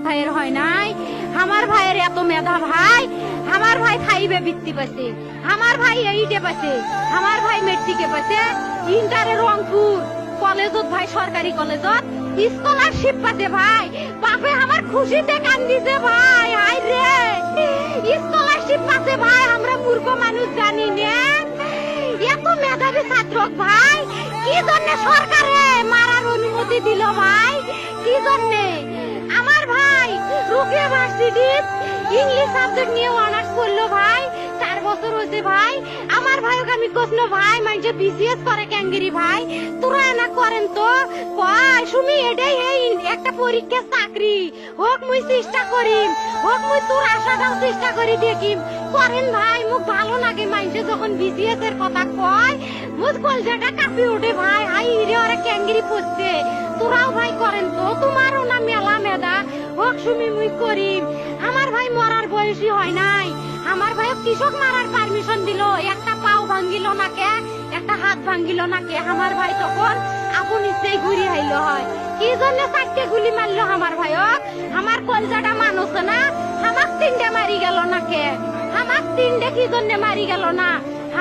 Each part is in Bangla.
ভাইয়ের হয় নাই। আমার ভাইয়ের এত মেধা ভাই, আমার ভাই ফাইভে বৃত্তি পাচ্ছে, আমার ভাই এইটে পাচ্ছে, আমার ভাই মেট্রিকে পাচ্ছে, ইন্টারে রংপুর কলেজত ভাই সরকারি কলেজত স্কলারশিপ পাচ্ছে ভাই। বাপে আমার খুশিতে কান্দিছে ভাই, হাই রে স্কলারশিপ পাচ্ছে ভাই। আমরা মূর্খ মানুষ জানি না এত মেধাবী ছাত্র ভাই কি জন্য সরকারে মারার অনুমতি দিল ভাই, কি জন্য? আমার ভাই রুকিয়া ভার্সিটি ইংলিশ সাবজেক্ট নিয়ে অনার্স করলো ভাই, 4 বছর হয়েছে ভাই। আমার ভাইকে আমি কইলো ভাই মানে বিসিএস করে ক্যাঙ্গেরি ভাই, তোরা না করেন তো কয় সুমি এটাই এই একটা পরীক্ষা চাকরি হোক মুই চেষ্টা করিম, হোক মুই তোর আশাটাও চেষ্টা করি দেখিম করেন ভাই। মুখ ভালো লাগে মানুষে যখন বিসিএস এর কথা কয়, মুখ কলজাটা কাঁপি ওঠে ভাই। হাই রে ওরা ক্যাঙ্গেরি পড়ছে, তোরাও ভাই করেন তো, তোমারও না মেলা মেধা হোক সুমি মুই করিম। আমার ভাই মরার বয়সী হয় নাই, আমার ভাই কৃষক মারার পারমিশন দিল, একটা পাও ভাঙ্গিল না কে, একটা হাত ভাঙ্গিল না কে। আমার ভাই তখন আপন ইচ্ছেই ঘুরি আইল হয়, কি জন্য 4টে গুলি মারলো আমার ভাইক? আমার কলজাটা মানুষ না, আমার 3টে মারি গেল না কে, আমার 3টে কি জন্য মারি গেল না?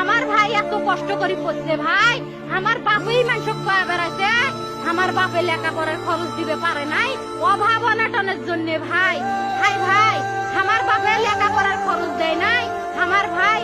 আমার ভাই এত কষ্ট করে পড়ছে ভাই, আমার বাপই মানুষ কয়া বেড়াইছে, আমার বাপে লেখাপড়ার খরচ দিবে পারে নাই অভাব অনাটনের জন্য ভাই। ভাই ভাই আমার বাপে লেখাপড়ার খরচ দেয় নাই, আমার ভাই